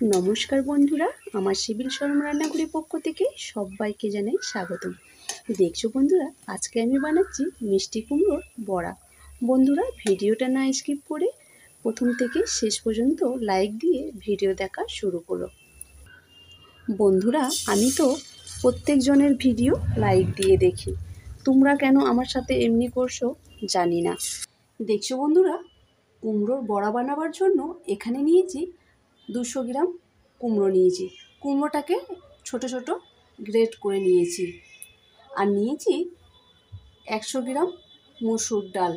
নমস্কার বন্ধুরা, আমার সিভিল শরম রান্নাঘরের পক্ষ থেকে সবাইকে জানাই স্বাগতম। দেখছো বন্ধুরা, আজকে আমি বানাচ্ছি মিষ্টি কুমড়োর বড়া। বন্ধুরা, ভিডিওটা না স্কিপ করে প্রথম থেকে শেষ পর্যন্ত লাইক দিয়ে ভিডিও দেখা শুরু করো। বন্ধুরা, আমি তো প্রত্যেকজনের ভিডিও লাইক দিয়ে দেখি, তোমরা কেন আমার সাথে এমনি করছো জানি না। দেখছো বন্ধুরা, কুমড়োর বড়া বানাবার জন্য এখানে নিয়েছি 200 গ্রাম কুমড়ো নিয়েছি। কুমড়োটাকে ছোট ছোট গ্রেট করে নিয়েছি। আর নিয়েছি 100 গ্রাম মসুর ডাল।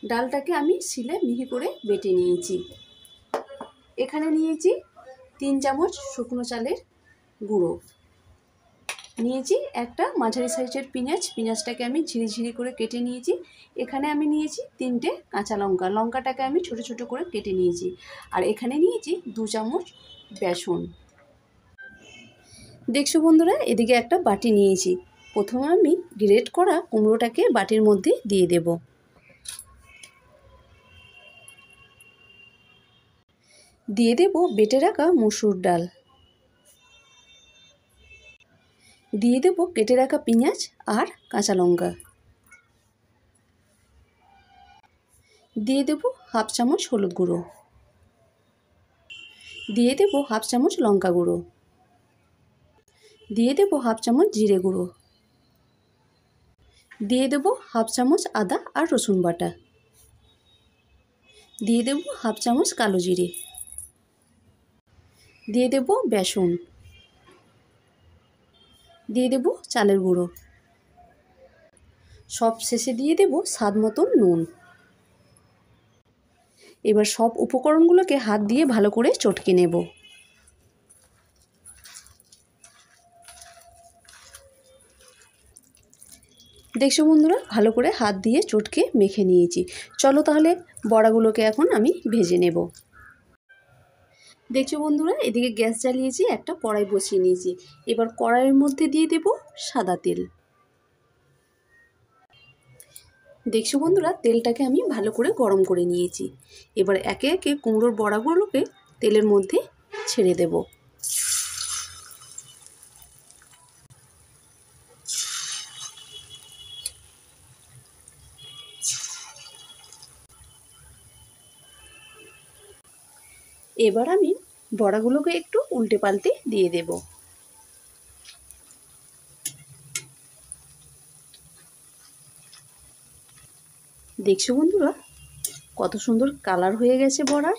ডালটাকে আমি শিলে মিহি করে বেটে নিয়েছি। এখানে নিয়েছি 3 চামচ শুকনো চালের গুঁড়ো। নিয়েছি একটা মাঝারি সাইজের পেঁয়াজটাকে আমি ঝিরিঝিরি করে কেটে নিয়েছি। এখানে আমি নিয়েছি 3টে কাঁচা লঙ্কাটাকে আমি ছোট ছোট করে কেটে নিয়েছি। আর এখানে নিয়েছি 2 চামচ বেসন। দেখছো বন্ধুরা, এদিকে একটা বাটি নিয়েছি। প্রথমে আমি গ্রেট করা কুমড়োটাকে বাটির মধ্যে দিয়ে দেব। দিয়ে দেব বেটে রাখা মসুর ডাল। দিয়ে দেব কেটে রাখা পেঁয়াজ আর কাঁচা লঙ্কা। দিয়ে দেব হাফ চামচ হলুদ গুঁড়ো। দিয়ে দেব হাফ চামচ লঙ্কা গুঁড়ো। দিয়ে দেব হাফ চামচ জিরে গুঁড়ো। দিয়ে দেব হাফ চামচ আদা আর রসুন বাটা। দিয়ে দেব হাফ চামচ কালো জিরে। দিয়ে দেব বেসন। দিয়ে দেব চালের গুঁড়ো। সব শেষে দিয়ে দেব স্বাদ মতন নুন। এবার সব উপকরণগুলোকে হাত দিয়ে ভালো করে চটকে নেব। দেখছো বন্ধুরা, ভালো করে হাত দিয়ে চটকে মেখে নিয়েছি। চলো তাহলে বড়াগুলোকে এখন আমি ভেজে নেব। দেখছো বন্ধুরা, এদিকে গ্যাস জ্বালিয়েছি, একটা কড়াই বসিয়ে নিয়েছি। এবার কড়াইয়ের মধ্যে দিয়ে দেব সাদা তেল। দেখছো বন্ধুরা, তেলটাকে আমি ভালো করে গরম করে নিয়েছি। এবার একে একে কুমড়োর বড়াগুলোকে তেলের মধ্যে ছেড়ে দেব। এবার আমি বড়াগুলোকে একটু উল্টে পাল্টে দিয়ে দেব। দেখছো বন্ধুরা, কত সুন্দর কালার হয়ে গেছে বড়ার।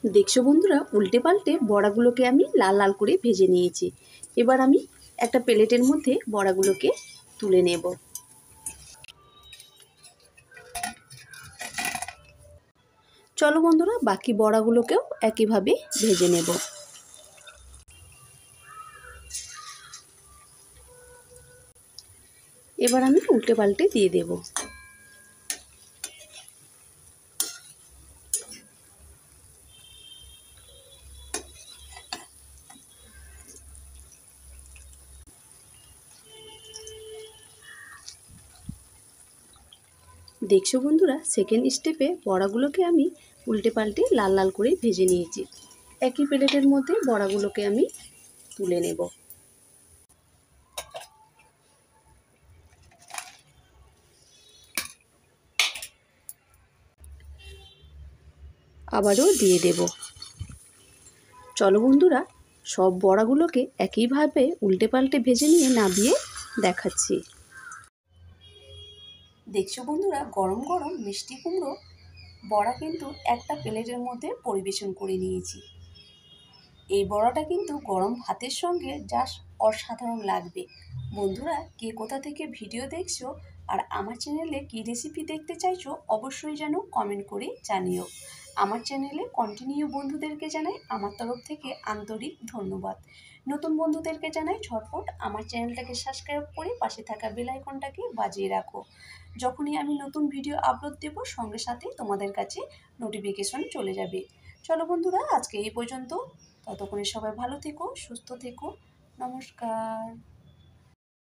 দেখছো বন্ধুরা, উল্টে পাল্টে বড়াগুলোকে আমি লাল লাল করে ভেজে নিয়েছি। এবার আমি একটা প্লেটের মধ্যে বড়াগুলোকে তুলে নেব। চলো বন্ধুরা, বাকি বড়াগুলোকেও একইভাবে ভেজে নেব। এবার আমি উল্টে পাল্টে দিয়ে দেব। দেখছো বন্ধুরা, সেকেন্ড স্টেপে বড়াগুলোকে আমি উল্টে পাল্টে লাল লাল করে ভেজে নিয়েছি। একই প্লেটের মধ্যে বড়াগুলোকে আমি তুলে নেব। আবারও দিয়ে দেব। চলো বন্ধুরা, সব বড়াগুলোকে একইভাবে উল্টে পাল্টে ভেজে নিয়ে নামিয়ে দেখাচ্ছি। দেখছো বন্ধুরা, গরম গরম মিষ্টি কুমড়ো বড়া কিন্তু একটা প্লেটের মধ্যে পরিবেশন করে নিয়েছি। এই বড়াটা কিন্তু গরম ভাতের সঙ্গে জাস্ট অসাধারণ লাগবে। বন্ধুরা, কে কোথা থেকে ভিডিও দেখছো আর আমার চ্যানেলে কী রেসিপি দেখতে চাইছো অবশ্যই যেন কমেন্ট করে জানিও। আমার চ্যানেলে কন্টিনিউ বন্ধুদেরকে জানাই আমার তরফ থেকে আন্তরিক ধন্যবাদ। নতুন বন্ধুদেরকে জানাই ঝটপট আমার চ্যানেলটাকে সাবস্ক্রাইব করে পাশে থাকা বেল আইকনটাকে বাজিয়ে রাখো। যখনই আমি নতুন ভিডিও আপলোড দেব সঙ্গে সাথে তোমাদের কাছে নোটিফিকেশন চলে যাবে। চলো বন্ধুরা, আজকে এই পর্যন্ত। ততক্ষণে সবাই ভালো থেকো, সুস্থ থেকো। নমস্কার।